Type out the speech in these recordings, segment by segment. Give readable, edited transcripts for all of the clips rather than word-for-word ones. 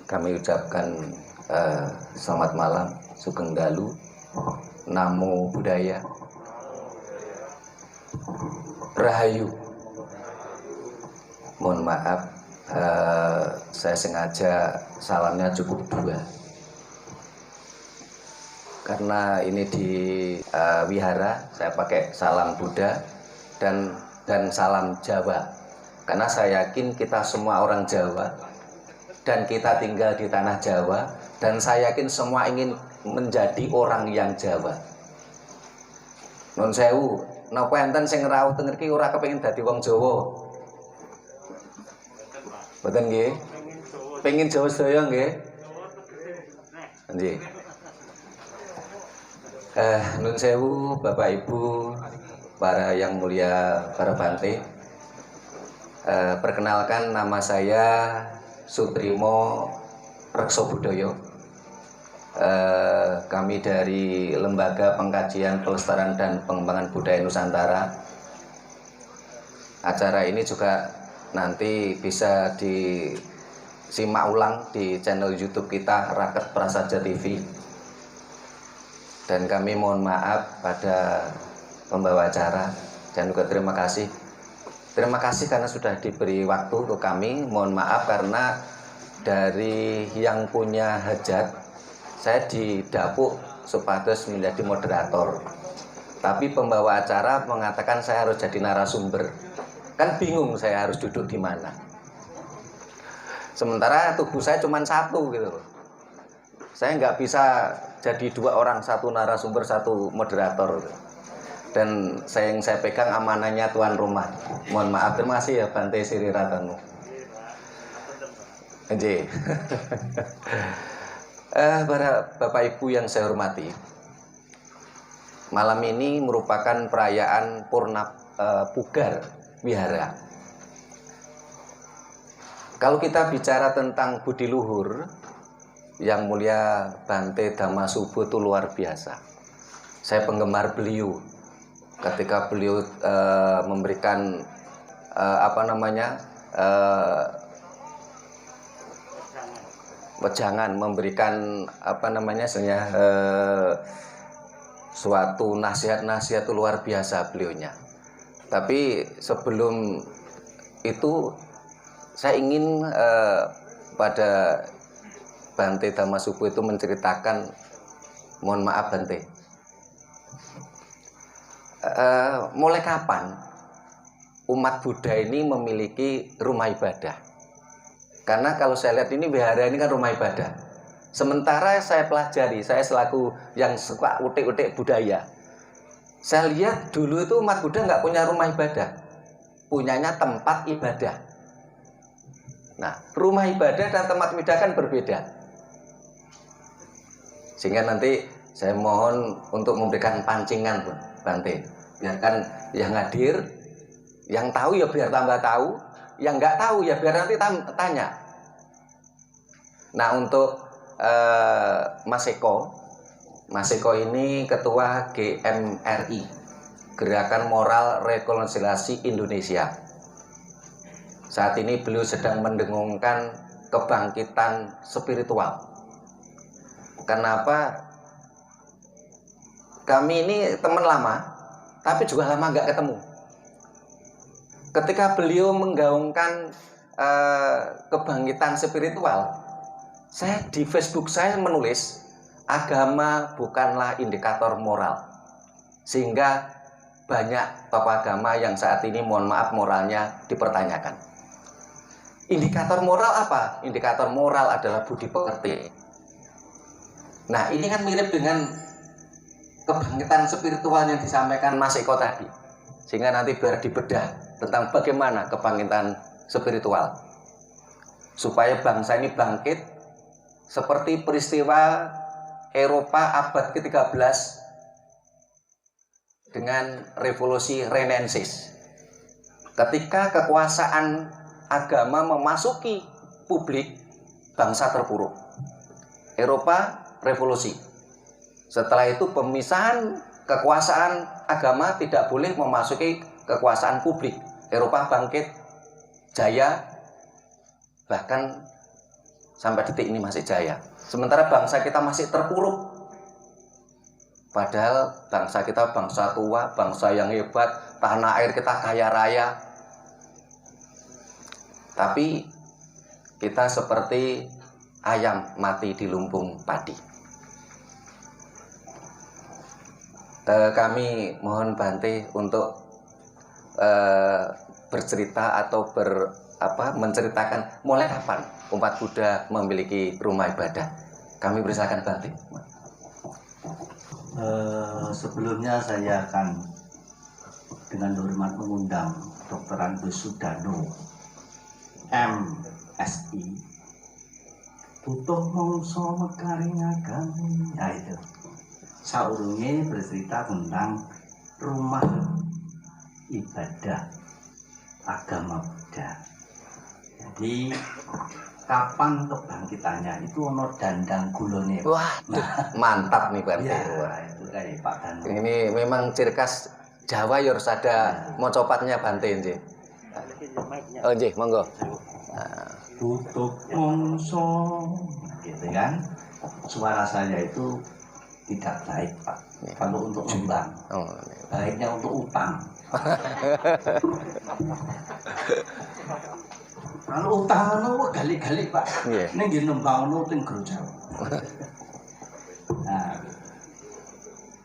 kami ucapkan selamat malam, Sugeng Dalu, Namo Buddhaya, Rahayu. Mohon maaf, saya sengaja salamnya cukup 2. Karena ini di wihara, saya pakai salam Buddha dan salam Jawa. Karena saya yakin kita semua orang Jawa dan kita tinggal di tanah Jawa, dan saya yakin semua ingin menjadi orang yang Jawa. Nun sewu, napa enten sing rawuh teng mriki ora kepengin dadi wong Jawa? Mboten nggih? Pengin Jawa sedaya nggih? Nggih. Nun sewu Bapak Ibu, para yang mulia, para Bante. Perkenalkan, nama saya Sutrimo Reksobudaya. Kami dari Lembaga Pengkajian Pelestarian dan Pengembangan Budaya Nusantara. Acara ini juga nanti bisa disimak ulang di channel YouTube kita, Raket Prasaja TV. Dan kami mohon maaf pada pembawa acara dan juga terima kasih. Terima kasih karena sudah diberi waktu untuk kami. Mohon maaf karena dari yang punya hajat, saya didapuk supados menjadi moderator. Tapi pembawa acara mengatakan saya harus jadi narasumber. Kan bingung saya harus duduk di mana. Sementara tubuh saya cuma 1 gitu. Saya nggak bisa jadi 2 orang, 1 narasumber, 1 moderator. Dan yang saya pegang amanahnya tuan rumah. Mohon maaf, terima kasih ya Bante Sri Ratanu. Nggih. Para Bapak Ibu yang saya hormati, malam ini merupakan perayaan Purna Pugar Wihara. Kalau kita bicara tentang budi luhur, yang mulia Bante Dhammasubhu itu luar biasa. Saya penggemar beliau. Ketika beliau memberikan wejangan, memberikan suatu nasihat-nasihat itu luar biasa beliaunya. Tapi sebelum itu saya ingin pada Bante Dhammasubhu itu menceritakan, mohon maaf Bante, mulai kapan umat Buddha ini memiliki rumah ibadah? Karena kalau saya lihat ini wihara ini kan rumah ibadah. Sementara saya pelajari, saya selaku yang suka utik-utik budaya, saya lihat dulu itu umat Buddha nggak punya rumah ibadah, punyanya tempat ibadah. Nah, rumah ibadah dan tempat ibadah kan berbeda. Sehingga nanti saya mohon untuk memberikan pancingan, Bante. Biarkan yang hadir, yang tahu ya biar tambah tahu, yang nggak tahu ya biar nanti tanya. Nah, untuk Mas Eko ini ketua GMRI, Gerakan Moral Rekonsiliasi Indonesia. Saat ini beliau sedang mendengungkan kebangkitan spiritual. Kenapa? Kami ini teman lama, tapi juga lama nggak ketemu. Ketika beliau menggaungkan kebangkitan spiritual, saya di Facebook saya menulis, agama bukanlah indikator moral. Sehingga banyak tokoh agama yang saat ini mohon maaf moralnya dipertanyakan. Indikator moral apa? Indikator moral adalah budi pekerti. Nah, ini kan mirip dengan kebangkitan spiritual yang disampaikan Mas Eko tadi. Sehingga nanti biar dibedah tentang bagaimana kebangkitan spiritual. Supaya bangsa ini bangkit seperti peristiwa Eropa abad ke-13 dengan revolusi Renaissance. Ketika kekuasaan agama memasuki publik, bangsa terpuruk. Eropa revolusi. Setelah itu pemisahan kekuasaan agama tidak boleh memasuki kekuasaan publik. Eropa bangkit, jaya, bahkan sampai detik ini masih jaya. Sementara bangsa kita masih terpuruk. Padahal bangsa kita bangsa tua, bangsa yang hebat, tanah air kita kaya raya. Tapi kita seperti ayam mati di lumbung padi. Kami mohon Bante untuk bercerita atau menceritakan mulai kapan umat Buddha memiliki rumah ibadah. Kami persilakan Bante. Sebelumnya saya akan dengan hormat mengundang Dr. Andus Sudano, MSI, butuh mongso mekaring agami. Nah itu saurunge bercerita tentang rumah ibadah agama Buddha. Jadi kapan kebangkitannya itu ono dandang gulone. Wah, mantap nih Bante. Ya, itu kayak Pak Dan. Ini memang ciri khas Jawa ya harus ada mocopatnya Bante nggih. Oh nggih, monggo. Tutup mongso, gitu kan? Suara saya itu tidak baik Pak. Kalau untuk nyumbang, baiknya untuk utang. Kalau utang itu gali-gali Pak. Ini gini nyumbang itu ting geruja. Nah,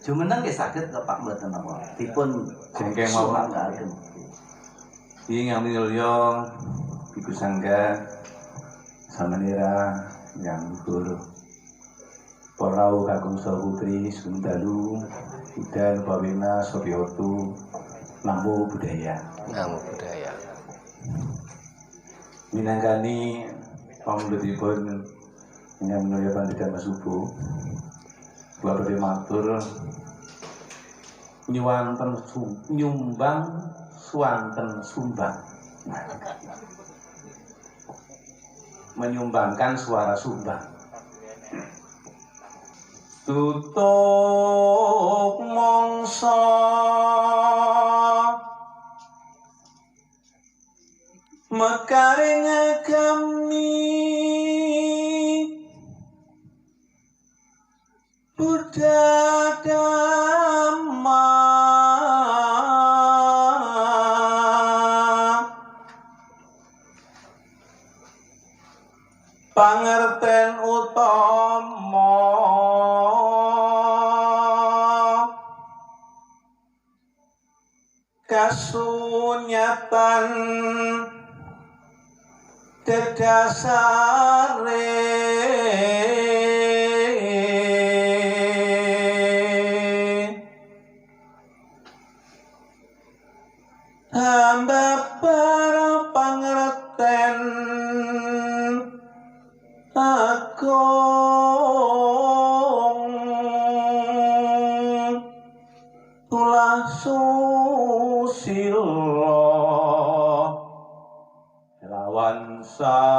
jumeneng nggih saged Pak mboten napa. Dipun jengkeng mawon. Ing yang mulya Ibu Sangga Samanira yang guru Porau Kakung Sahutri Sundalu dan Bawina Sobyotu Namo Buddhaya. Namo Buddhaya. Minangkani pamundhutipun ingkang menawi Pandhita Mas Subuh kula badhe matur nyuwanten nyumbang swanten sumbang. Menyumbangkan suara sumbang. Tutup mongso mekaring agami Buddha Dhamma pangerten utama kasunyatan dedasare hamba para pangerten agung ulah susila lawan samati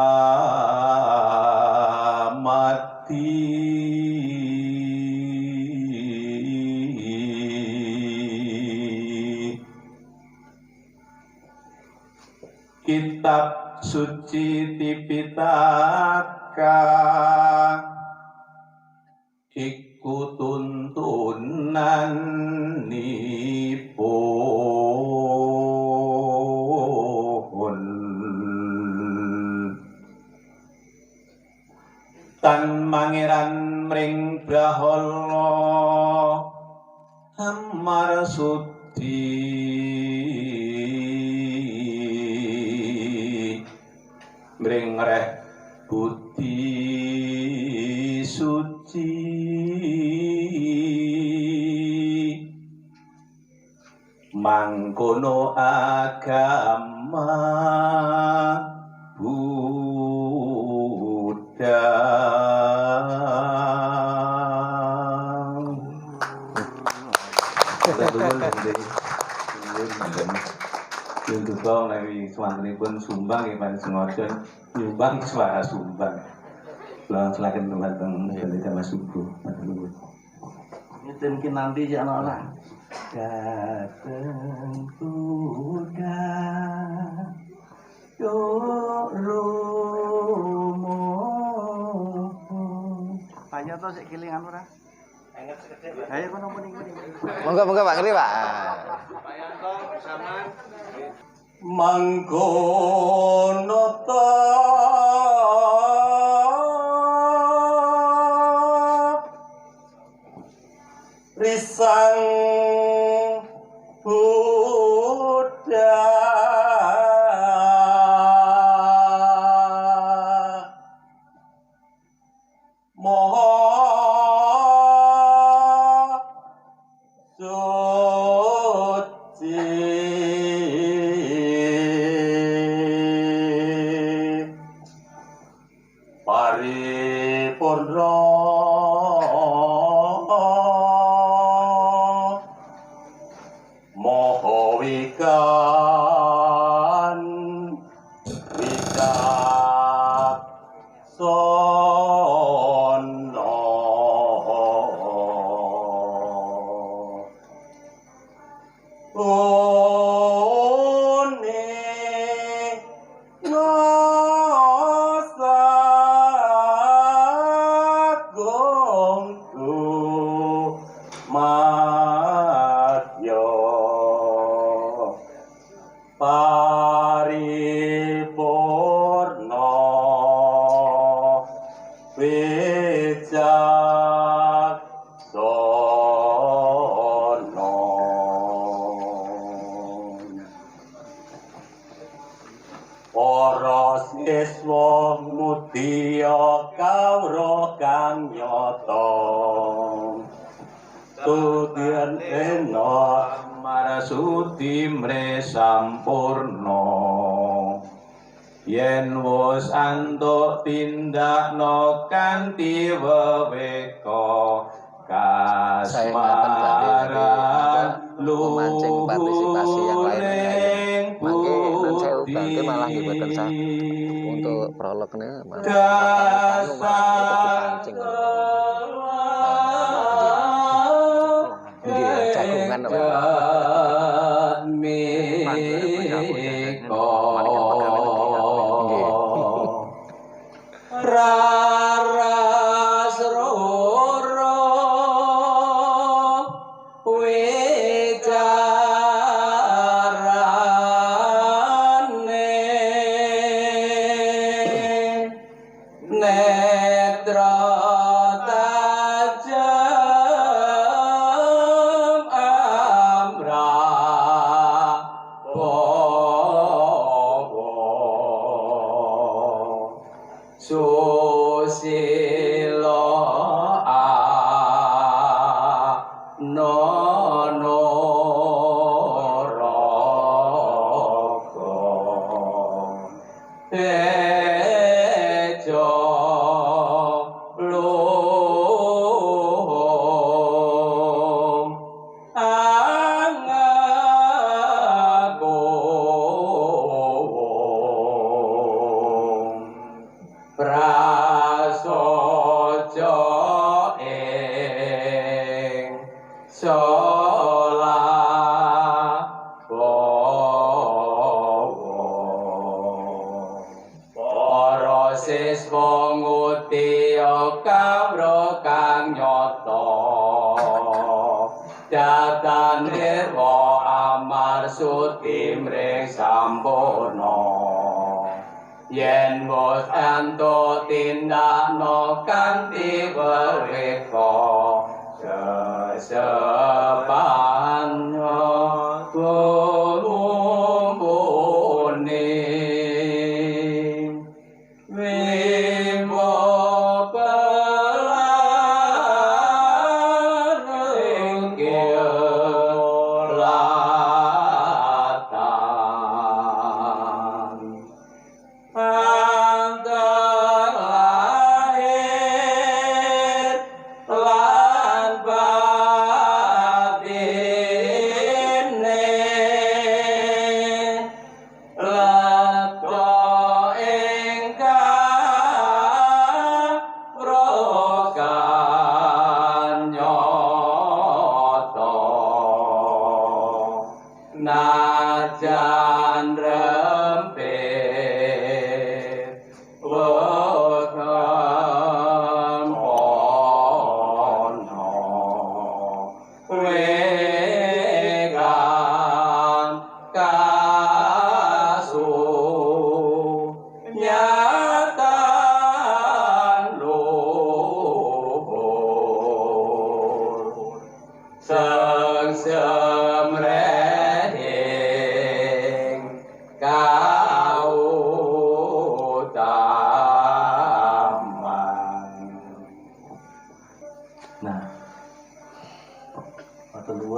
kitab suci Tipitaka iku tuntunan nipun tan mangeran mring Brahala Amarsudi mring reh budi suci mangkono agama Buddha. Untuk kau lagi swantenipun sumbang ya Pak sengaja nyumbang suara sumbang. Silakan teman-teman Pandhita Mas Subuh. Mungkin nanti jangan orang datang kuda yo lumo to sik kilingan ora? Ayo kono muni. Monggo Pak ngerti Pak. Mangkono ta risang Buddha moho suci paripurna moho wikan wicaksono paripurna wicaksono para siswa mudya kawruh kang nyata Tudyan ena marasuti mre sampurna yen wis antuk tindakno kanthi weweka kasmaran memancing partisipasi yang lain. Mangke nun saya ubahke malah nggih boten sah untuk prolognya malah pancing. Nggih jagungan kok. Raras roro wicarane netra tajam amra susilo nono roko tejo luhum angagung prasojo ing solawowo para siswa ngutiya kawruh kang nyata datan nirwa amarsuti mring sampurna yen wis antuk tindakno kanthi weweka sesepanyo tumumpune wimo pelareng kelatan antara lahir lan batin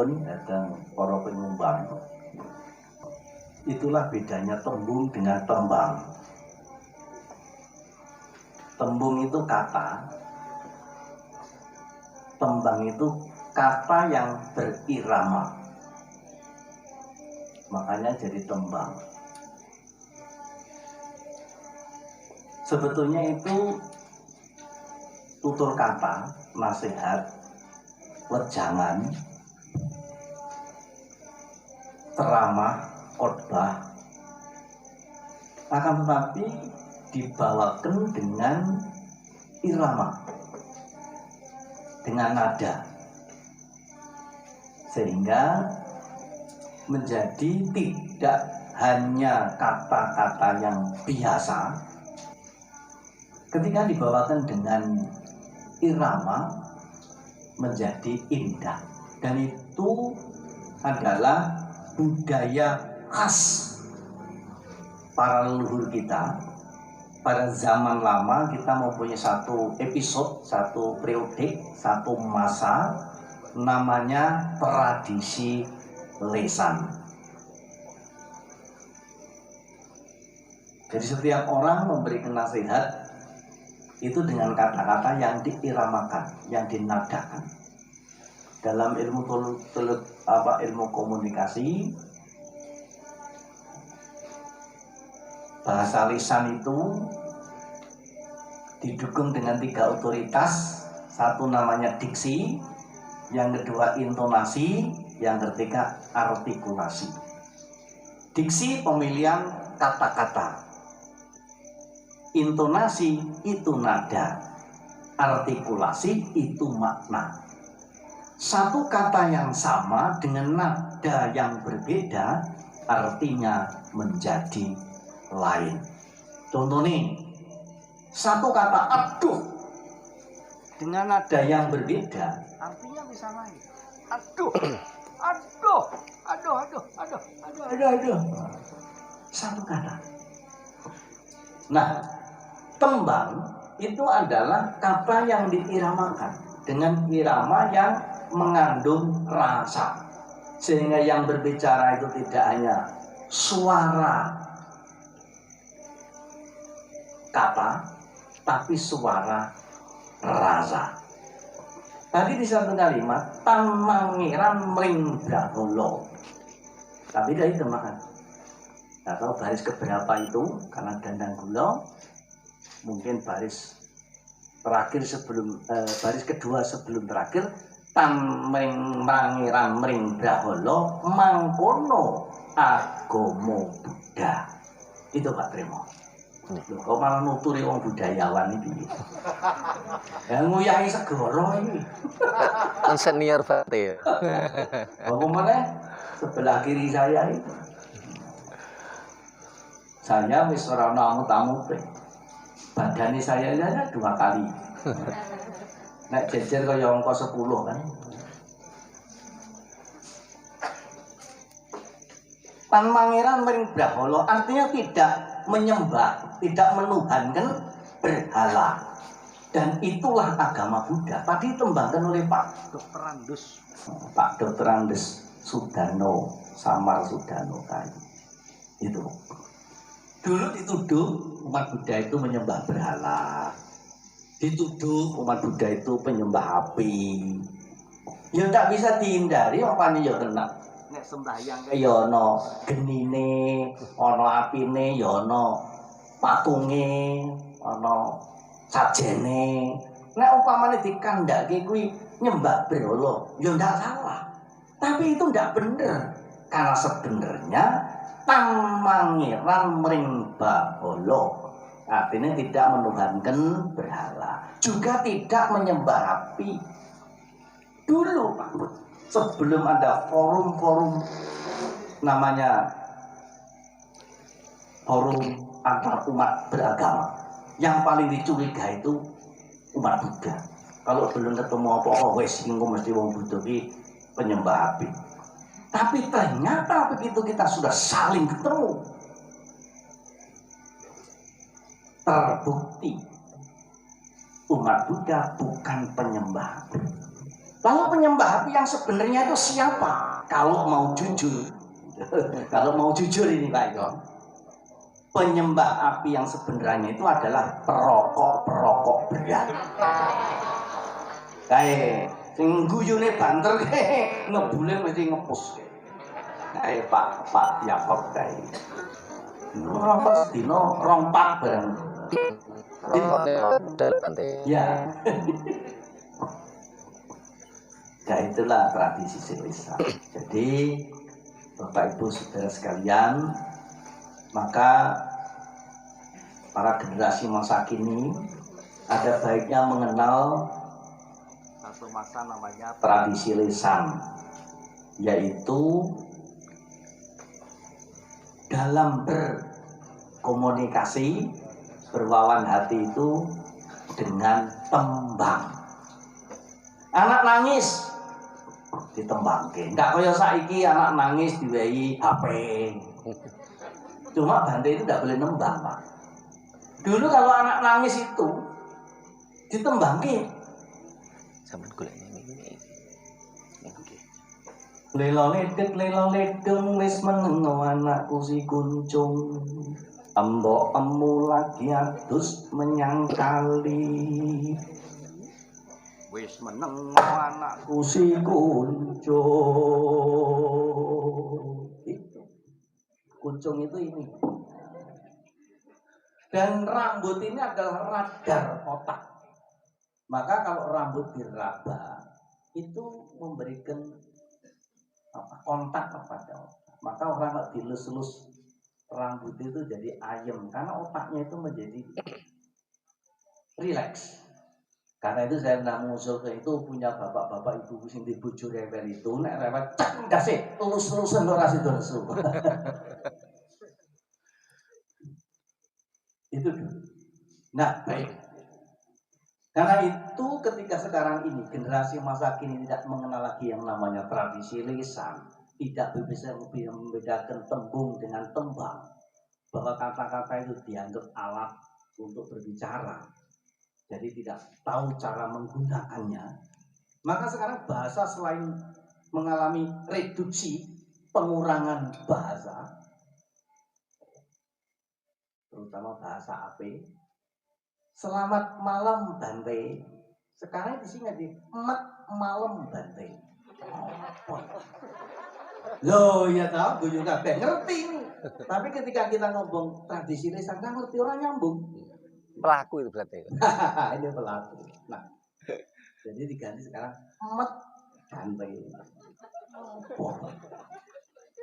nuwun datang para penyumbang. Itulah bedanya tembung dengan tembang. Tembung itu kata, tembang itu kata yang berirama. Makanya jadi tembang. Sebetulnya itu tutur kata, nasihat, wejangan, ceramah, khotbah, akan tetapi dibawakan dengan irama, dengan nada, sehingga menjadi tidak hanya kata-kata yang biasa. Ketika dibawakan dengan irama menjadi indah, dan itu adalah budaya khas para leluhur kita. Pada zaman lama kita mempunyai satu episode, satu periode, satu masa, namanya tradisi lesan. Jadi setiap orang memberikan nasihat itu dengan kata-kata yang diiramakan, yang dinadakan. Dalam ilmu komunikasi, bahasa lisan itu didukung dengan 3 otoritas. Satu namanya diksi, yang kedua intonasi, yang ketiga artikulasi. Diksi pemilihan kata-kata, intonasi itu nada, artikulasi itu makna. Satu kata yang sama dengan nada yang berbeda artinya menjadi lain. Contoh nih, satu kata aduh dengan nada yang berbeda artinya bisa lain. Aduh, aduh, aduh, aduh, aduh, aduh, aduh, aduh. Satu kata. Nah, tembang itu adalah kata yang diiramakan dengan irama yang mengandung rasa, sehingga yang berbicara itu tidak hanya suara kata, tapi suara rasa. Tadi di satu kalimat tan mangiran mring braholo, tapi dari temakan. Nah, tahu baris keberapa itu karena dandang gula, mungkin baris terakhir sebelum baris kedua sebelum terakhir, tan mangiran mring braholo mangkono agomo Buddha. Itu Pak Trimo. Loh, kok malah nuturi wong budayawan iki. Ya nguyahi segoro iki. Kan senior berarti ya. Apa meneh sebelah kiri saya itu. Saya wis ora ana amut-amute. Badane saya aja 2 kali. Nek jejer kaya angka 10 kan. Tan mangeran mring braholo artinya tidak menyembah, tidak menuhankan berhala. Dan itulah agama Buddha. Tadi ditembangkan oleh Pak Dr. Andes. Pak Dr. Andes Sudano, Samar Sudano tadi. Itu. Dulu dituduh umat Buddha itu menyembah berhala. Dituduh umat Buddha itu penyembah api. Ya tidak bisa dihindari, apanya ya kena. Nek sembahyang ya ana genine, ana apine, ya ana patunge, ana sajene. Nek umpamane dikandhake kuwi nyembah berhala, ya ndak salah. Tapi itu ndak bener. Karena sebenarnya tan mangeran mring baholo artinya tidak menuhankan berhala, juga tidak menyembah api. Dulu Pak, sebelum ada forum-forum namanya forum antar umat beragama, yang paling dicurigai itu umat Buddha. Kalau belum ketemu apa-apa, wes engko mesti wong Buddha ki penyembah api. Tapi ternyata begitu kita sudah saling ketemu, terbukti umat Buddha bukan penyembah api. Lalu penyembah api yang sebenarnya itu siapa? Kalau mau jujur, kalau mau jujur ini Pak Eko, penyembah api yang sebenarnya itu adalah perokok-perokok berat. Kayak sing guyune banter kayak ngebule mesti ngepus. Kayak Pak Yakob kayak. Rokok dino rompak bareng. Ya. Ya itulah tradisi Silesa. Jadi Bapak Ibu Saudara sekalian, maka para generasi masa kini ada baiknya mengenal satu masa namanya tradisi lisan, yaitu dalam berkomunikasi, berwawan hati itu dengan tembang. Anak nangis ditembangke. Enggak kaya saiki anak nangis diwehi HP. Cuma Bante itu enggak boleh nembang, Pak. Dulu kalau anak nangis itu ditembangke. Sampai golek ini. Lelo ledung wis menengo anakku si kuncung. Embok emu lagi adus menyang kali. Wis meneng anakku si kuncung. Kuncung itu ini. Dan rambut ini adalah radar otak. Maka kalau rambut diraba itu memberikan kontak kepada otak. Maka orang kalau dilus-lus rambut itu jadi ayem karena otaknya itu menjadi rileks. Karena itu saya tidak mengusulkan itu punya bapak-bapak ibu sing dibujuk rewel itu nek rewel cek kasih lulus-lulusan ora sido nesu. Itu dulu. Nah, baik. Karena itu ketika sekarang ini generasi masa kini tidak mengenal lagi yang namanya tradisi lisan, tidak bisa membedakan tembung dengan tembang, bahwa kata-kata itu dianggap alat untuk berbicara. Jadi tidak tahu cara menggunakannya. Maka sekarang bahasa selain mengalami reduksi, pengurangan bahasa, terutama bahasa AP. Selamat malam Bante. Sekarang di sini di malam Bante. Loh ya tahu, gue juga ngerti ini. Tapi ketika kita ngomong tradisi lisan, nggak ngerti orang nyambung. Pelaku itu berarti. Ini pelaku. Nah, jadi diganti sekarang Bante.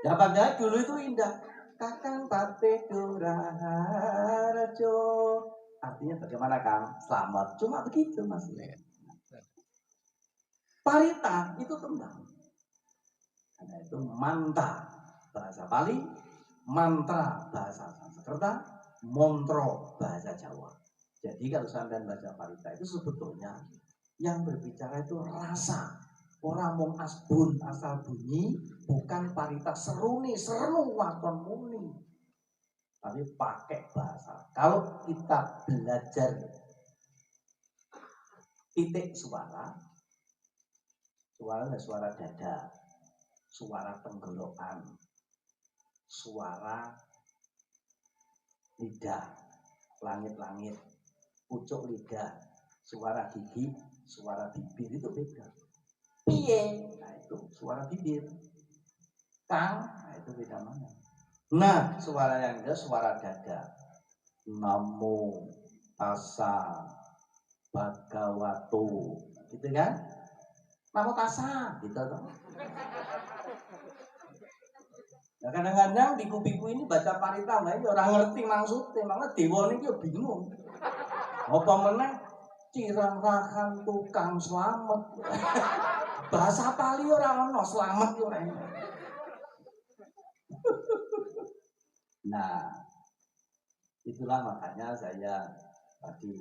Dapatnya dulu itu indah. Kakang Bate Duraharjo. Artinya bagaimana Kang? Selamat. Cuma begitu Mas. Parita itu tembang. Karena itu mantra bahasa Bali, mantra bahasa Sanskerta, montro bahasa Jawa. Jadi kalau sampean baca parita itu sebetulnya yang berbicara itu rasa. Orang mung asbun asal bunyi, bukan parita seruni seru waton muni. Tapi pakai bahasa. Kalau kita belajar titik suara, suara suara dada, suara tenggorokan, suara lidah, langit-langit, pucuk lidah, suara gigi, suara bibir itu beda. Piye, nah itu suara bibir. Kang, nah itu beda mana? Nah, suara yang ada suara dada. Namo tassa bhagavato, gitu kan? Namo tassa, gitu kan? Nah, kadang-kadang biku-biku ini baca parita, nah ini orang ngerti maksudnya, malah dewa ini dia bingung. Apa meneh cirang rakan tukang selamat. Bahasa Pali orang ono selamat yo ora. Nah, itulah makanya saya tadi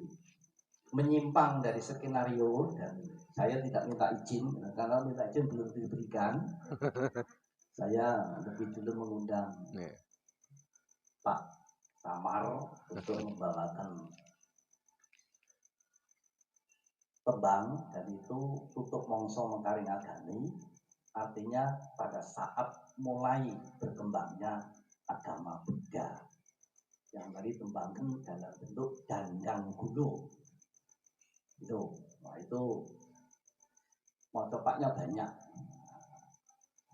menyimpang dari skenario dan saya tidak minta izin karena minta izin belum diberikan. Saya lebih dulu mengundang Pak Samar untuk membawakan tembang dan itu tutup mongso mengkaring agami, artinya pada saat mulai berkembangnya agama Buddha yang tadi tembangkan dalam bentuk dandang gulo itu. Nah itu mau tepatnya banyak,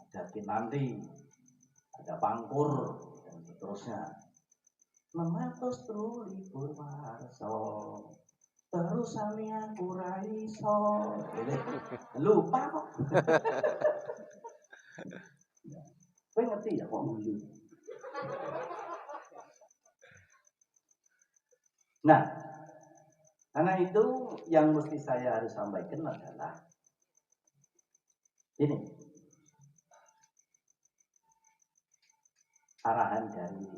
ada kinanti, ada pangkur dan seterusnya. Mematus truli purwarso terus sami aku ra iso. Lupa kok. Kowe ngerti ya kok nguyu. Nah, karena itu yang mesti saya harus sampaikan adalah ini. Arahan dari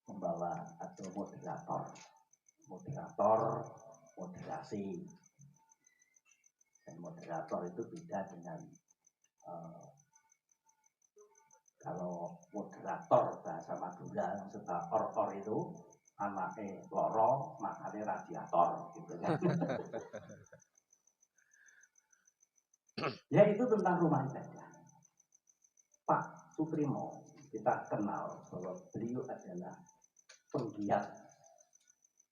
membawa atau moderasi, dan moderator itu beda dengan kalau moderator bahasa Madura yang suka or itu anaknya loro makanya radiator gitu kan. Ya itu tentang rumah ibadah. Pak Suprimo kita kenal bahwa beliau adalah penggiat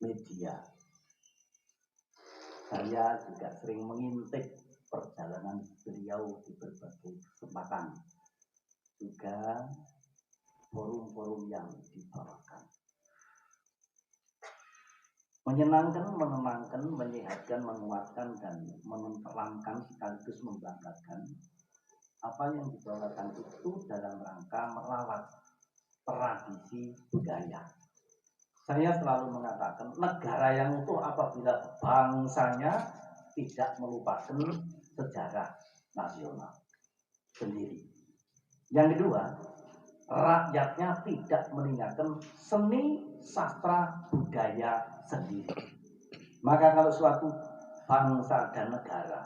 media. Saya juga sering mengintip perjalanan beliau di berbagai kesempatan, juga forum-forum yang dibawakan. Menyenangkan, menenangkan, menyehatkan, menguatkan, dan menenteramkan sekaligus membanggakan. Apa yang dibawakan itu dalam rangka merawat tradisi budaya. Saya selalu mengatakan negara yang utuh apabila bangsanya tidak melupakan sejarah nasional sendiri. Yang kedua, rakyatnya tidak meninggalkan seni sastra budaya sendiri. Maka kalau suatu bangsa dan negara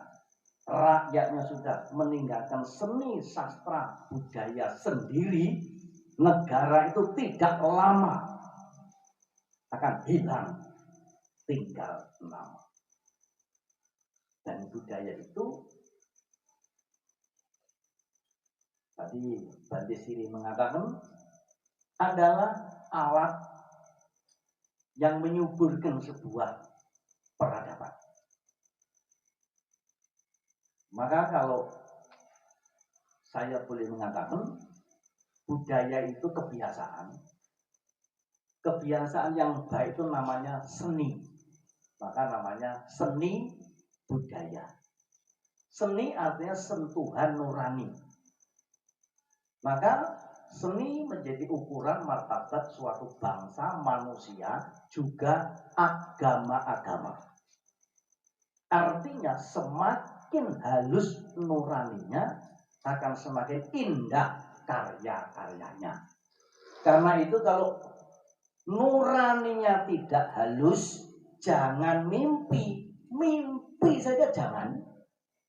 rakyatnya sudah meninggalkan seni sastra budaya sendiri, negara itu tidak lama akan hilang, tinggal nama. Dan budaya itu tadi Bante Siri mengatakan adalah alat yang menyuburkan sebuah peradaban. Maka kalau saya boleh mengatakan budaya itu kebiasaan. Kebiasaan yang baik itu namanya seni. Maka namanya seni budaya. Seni artinya sentuhan nurani. Maka seni menjadi ukuran martabat suatu bangsa, manusia, juga agama-agama. Artinya semakin halus nuraninya akan semakin indah karya-karyanya. Karena itu kalau nuraninya tidak halus, jangan mimpi. Mimpi saja jangan.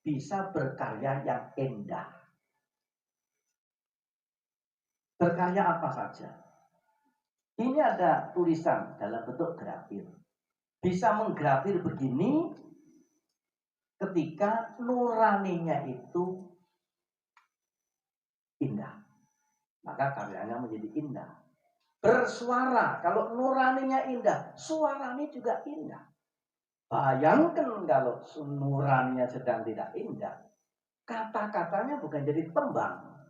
Bisa berkarya yang indah. Berkarya apa saja. Ini ada tulisan dalam bentuk grafir. Bisa menggrafir begini ketika nuraninya itu indah. Maka karyanya menjadi indah. Bersuara, kalau nuraninya indah, suaranya juga indah. Bayangkan kalau nuraninya sedang tidak indah, kata-katanya bukan jadi tembang,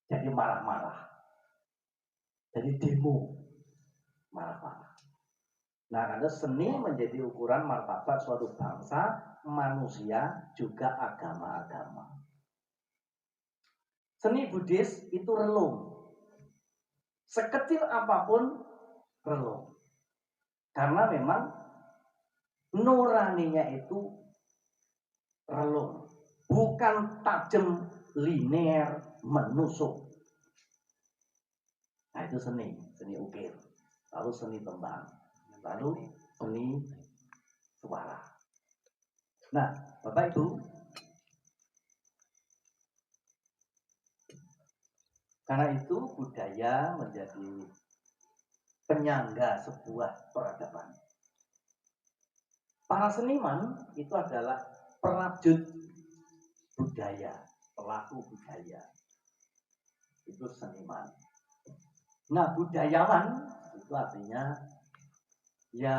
jadi marah-marah, jadi demo, marah-marah. Nah, karena seni menjadi ukuran martabat suatu bangsa, manusia, juga agama-agama. Seni Buddhis itu relung. Sekecil apapun relung. Karena memang nuraninya itu relung. Bukan tajam, linear, menusuk. Nah itu seni ukir. Lalu seni tembang. Lalu seni suara. Nah, Bapak Ibu, karena itu budaya menjadi penyangga sebuah peradaban. Para seniman itu adalah perajut budaya, pelaku budaya. Itu seniman. Nah, budayawan itu artinya, ya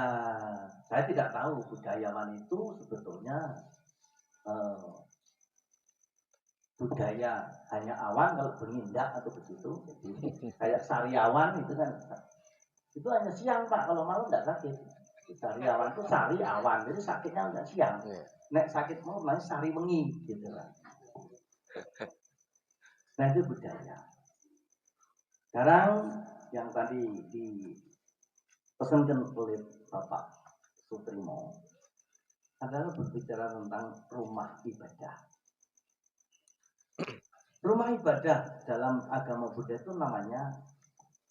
saya tidak tahu budayawan itu sebetulnya budaya hanya awan kalau bernindak atau begitu. Jadi kayak sariawan itu kan, itu hanya siang Pak, kalau malam tidak sakit. Sariawan itu sari awan, jadi sakitnya enggak siang. Nek sakit mau namanya sari wengi gitu lah. Nah itu budaya. Sekarang yang tadi dipesankan oleh Bapak Suprimo adalah berbicara tentang rumah ibadah. Rumah ibadah dalam agama Buddha itu namanya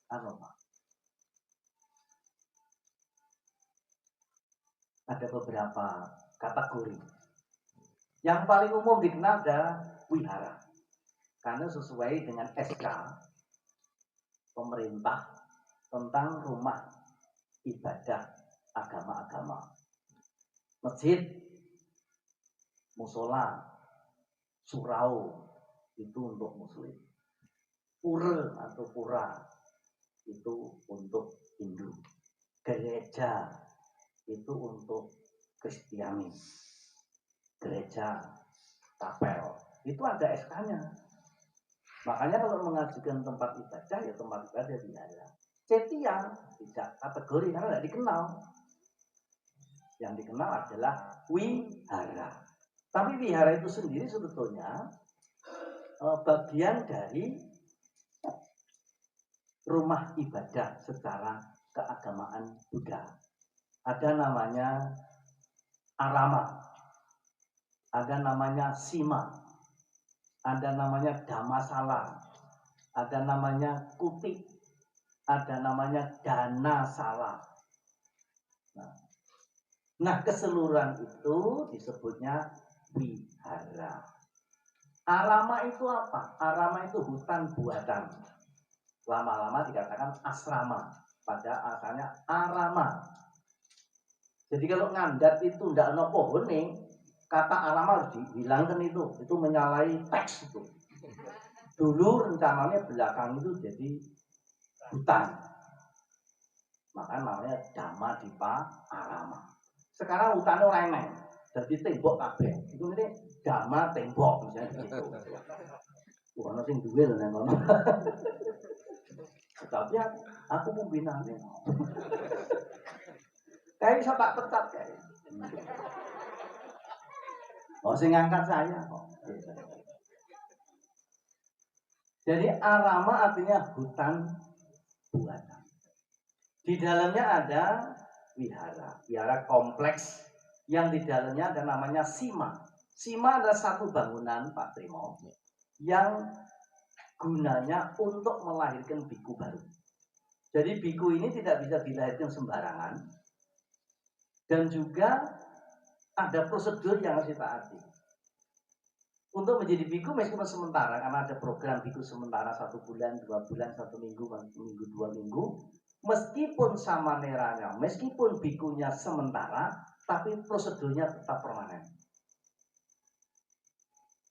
apa? Ada beberapa kategori. Yang paling umum dikenal adalah wihara. Karena sesuai dengan SK pemerintah tentang rumah ibadah agama-agama. Masjid, musola, surau itu untuk muslim. Pura atau pura itu untuk Hindu. Gereja itu untuk Kristiani. Gereja, kapel, itu ada SK-nya. Makanya kalau mengajukan tempat ibadah, ya tempat ibadah wihara. Cetia tidak kategori karena tidak dikenal. Yang dikenal adalah wihara. Tapi wihara itu sendiri sebetulnya bagian dari rumah ibadah secara keagamaan Buddha. Ada namanya arama, ada namanya sima, ada namanya dhammasala, ada namanya kuti, ada namanya danasala. Nah, keseluruhan itu disebutnya wihara. Arama itu apa? Arama itu hutan buatan. Lama-lama dikatakan asrama. Pada asalnya arama. Jadi kalau ngandat itu tidak ada pohon nih, kata arama harus dihilangkan itu. Itu menyalahi teks itu. Dulu rencananya belakang itu jadi hutan. Maka namanya Dhamma Dipa Arama. Sekarang hutannya orang lain. Jadi tembok kabeh. Itu ini Dhamma tembok misalnya gitu. Bukan sing duwe lho nang ngono. Tapi aku pembinaannya. Kayak bisa tak pecat kayak. Oh, sing ngangkat saya kok. Jadi arama artinya hutan buatan. Di dalamnya ada wihara. Wihara kompleks yang di dalamnya ada namanya sima. Sima adalah satu bangunan Pak Trimo yang gunanya untuk melahirkan biku baru. Jadi biku ini tidak bisa dilahirkan sembarangan. Dan juga ada prosedur yang harus ditaati. Untuk menjadi biku meskipun sementara, karena ada program biku sementara 1 bulan, 2 bulan, 1 minggu, 1 minggu, 2 minggu. Meskipun samaneranya, meskipun bikunya sementara, tapi prosedurnya tetap permanen.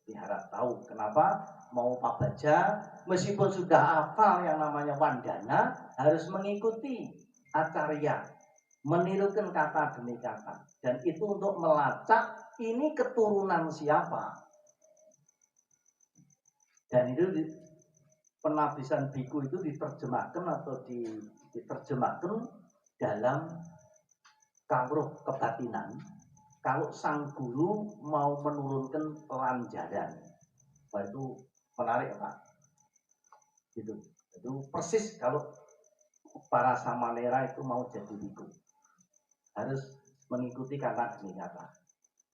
Diharap tahu kenapa mau Pak Baja, meskipun sudah hafal yang namanya wandana, harus mengikuti acarya, menirukan kata demi kata. Dan itu untuk melacak ini keturunan siapa. Dan itu penabisan biku itu diterjemahkan atau diterjemahkan dalam kawruh kebatinan. Kalau sang guru mau menurunkan pelanjaran, wah itu menarik Pak. Gitu. Itu persis kalau para samanera itu mau jadi biku, harus mengikuti kata demi kata.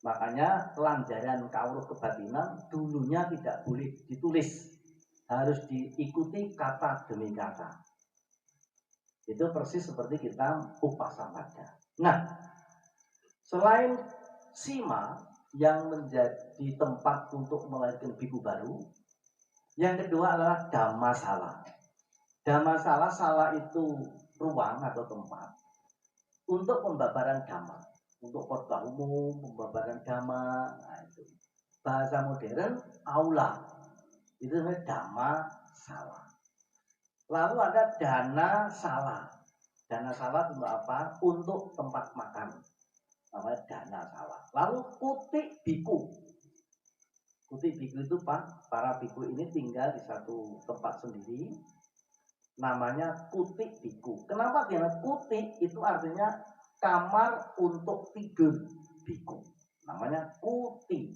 Makanya pelanjaran kawruh kebatinan dulunya tidak boleh ditulis, harus diikuti kata demi kata. Itu persis seperti kita upasamada. Nah, selain sima yang menjadi tempat untuk melahirkan biku baru, yang kedua adalah dhammasala. Dhammasala, sala itu ruang atau tempat untuk pembabaran dhamma. untuk khotbah umum, pembabaran dhamma. Nah, itu. Bahasa modern aula. Itu namanya dhamma sala. Lalu ada dana sala. Dana sala untuk apa? Untuk tempat makan. Namanya dana sala. Lalu kutik biku. Kutik biku itu para biku ini tinggal di satu tempat sendiri. Namanya kutik biku. Kenapa dia kutik? Itu artinya kamar untuk tidur biku. Namanya kuti.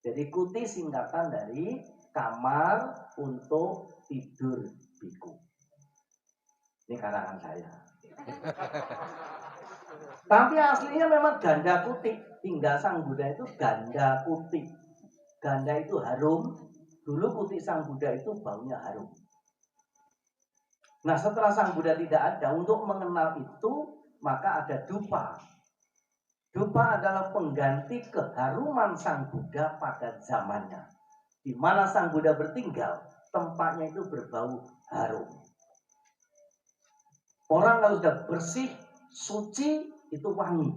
Jadi kuti singkatan dari kamar untuk tidur biku. Ini karangan saya. Tapi aslinya memang ganda kuti. Tinggal Sang Buddha itu ganda kuti. Ganda itu harum. Dulu kuti Sang Buddha itu baunya harum. Nah, setelah Sang Buddha tidak ada, untuk mengenal itu maka ada dupa. Dupa adalah pengganti keharuman Sang Buddha pada zamannya. Di mana Sang Buddha bertinggal, tempatnya itu berbau harum. Orang kalau sudah bersih, suci, itu wangi.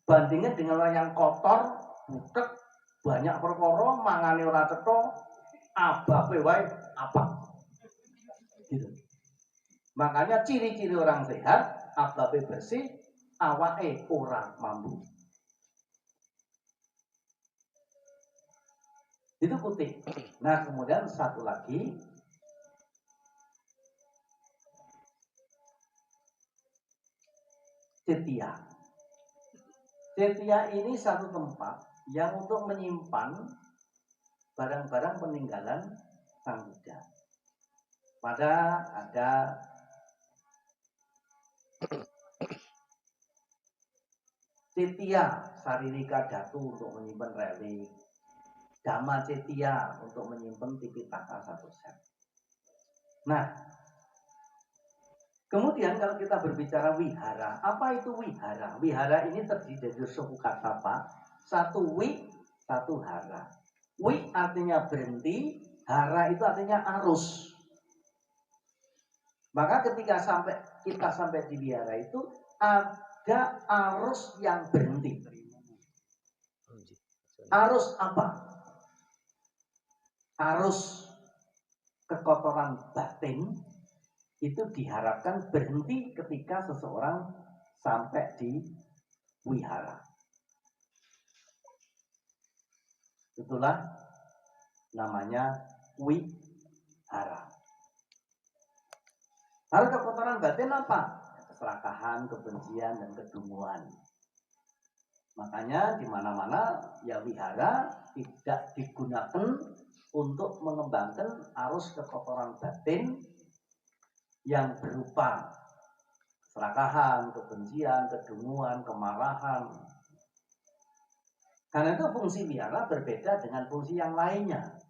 Bandingnya dengan orang yang kotor, butek, banyak perkara, mangane ora cetha, abape wae apa. Gitu. Makanya ciri-ciri orang sehat, abape bersih, awake ora mambu. Itu kutik. Nah, kemudian satu lagi, cetia. Cetia ini satu tempat yang untuk menyimpan barang-barang peninggalan Sang Buddha. Pada ada cetia saririka datu untuk menyimpan relik, dhamma cetia untuk menyimpan tipitaka satu set. Nah, kemudian kalau kita berbicara wihara, apa itu wihara? Wihara ini terdiri dari suku kata apa? Satu wi, satu hara. Wi artinya berhenti, hara itu artinya arus. Maka ketika kita sampai di wihara itu ada arus yang berhenti. Arus apa? Arus kekotoran batin itu diharapkan berhenti ketika seseorang sampai di wihara. Itulah namanya wihara. Lalu kekotoran batin apa? Keserakahan, kebencian, dan kedunguan. Makanya di mana-mana ya wihara tidak digunakan untuk mengembangkan arus kekotoran batin yang berupa keserakahan, kebencian, kedunguan, kemarahan. Karena itu fungsi wihara berbeda dengan fungsi yang lainnya.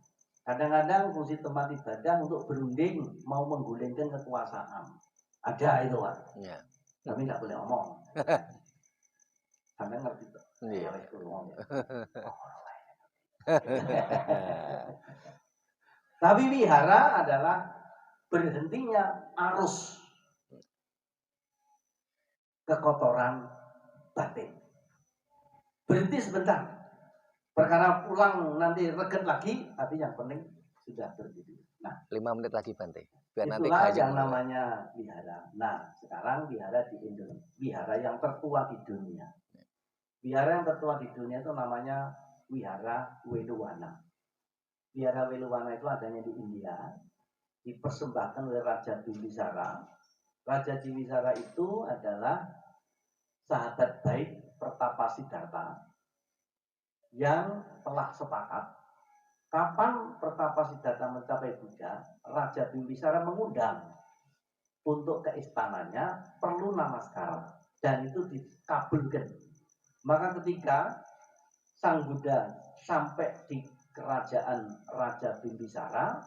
Kadang-kadang fungsi tempat ibadah untuk berunding, mau menggulingkan kekuasaan. Ada itu, Pak. Ya. Tapi nggak boleh ngomong. Sampai ngerti tuh. Iya. Tapi wihara adalah berhentinya arus kekotoran batin. Berhenti sebentar. Perkara pulang nanti reget lagi, tapi yang penting sudah berhenti. Nah, 5 menit lagi Bante. Biar itulah nanti yang namanya wihara. Nah, sekarang wihara di Indonesia, wihara yang tertua di dunia. Wihara yang tertua di dunia itu namanya Wihara Weluwana. Wihara Weluwana itu adanya di India, dipersembahkan oleh Raja Bimbisara. Raja Bimbisara itu adalah sahabat baik Pertapa Siddhartha yang telah sepakat kapan Pertapa Siddhartha mencapai Buddha, Raja Bimbisara mengundang untuk ke istananya perlu namaskara dan itu dikabulkan. Maka ketika Sang Buddha sampai di kerajaan Raja Bimbisara,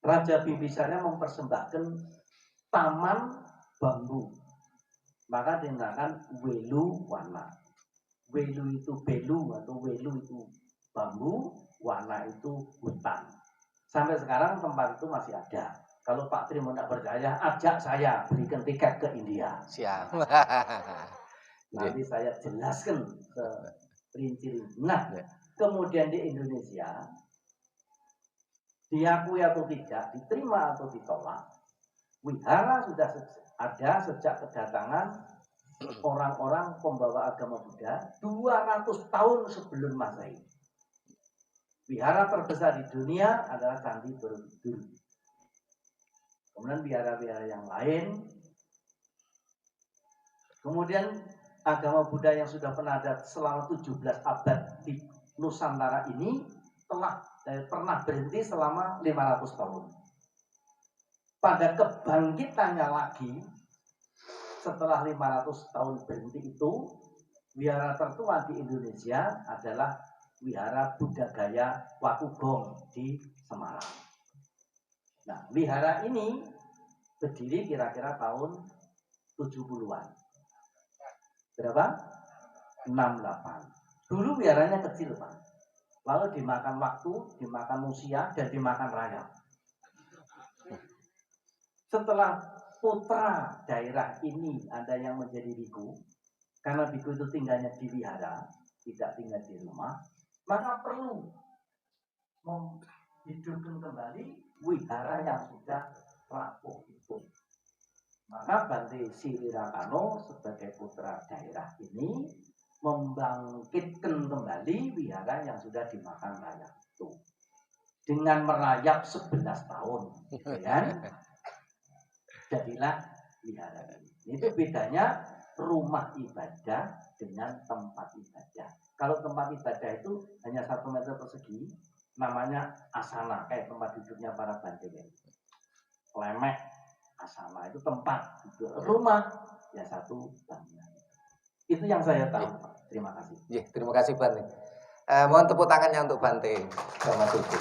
Raja Bimbisara mempersembahkan taman bambu. Maka dinamakan Weluwana. Welu itu belu atau welu itu bambu, wana itu hutan. Sampai sekarang tempat itu masih ada. Kalau Pak Tri mau tidak percaya, ajak saya berikan tiket ke India. Siap. Nanti saya jelaskan rinci-rinci. Nah, kemudian di Indonesia, diakui atau tidak, diterima atau ditolak, wihara sudah ada sejak kedatangan orang-orang pembawa agama Buddha 200 tahun sebelum Masehi. Wihara terbesar di dunia adalah Candi Borobudur. Kemudian wihara-wihara yang lain. Kemudian agama Buddha yang sudah pernah ada selama 17 abad di Nusantara ini pernah berhenti selama 500 tahun. Pada kebangkitannya lagi, setelah 500 tahun berhenti itu, wihara tertua di Indonesia adalah Wihara Buddha Gaya Wakugong di Semarang. Nah, wihara ini berdiri kira-kira tahun 70-an. Berapa? 68. Dulu wiharanya kecil, Pak. Lalu dimakan waktu, dimakan usia, dan dimakan rayap. Setelah putra daerah ini ada yang menjadi biku, karena biku itu tinggalnya di wihara, tidak tinggal di rumah, maka perlu menghidupkan kembali wihara yang sudah rapuh itu. Maka Bante Sirirakano sebagai putra daerah ini membangkitkan kembali wihara yang sudah dimakan rayap itu dengan merayap 11 tahun, kan? Jadilah wihara ini. Itu bedanya rumah ibadah dengan tempat ibadah. Kalau tempat ibadah itu hanya 1 meter persegi, namanya asana, kayak tempat duduknya para bante. Lemek asana itu tempat. Rumah ya 1 bangunan. Itu yang saya tahu, Pak. Terima kasih. Terima kasih Bante. Mohon tepuk tangannya untuk Bante sama Suku.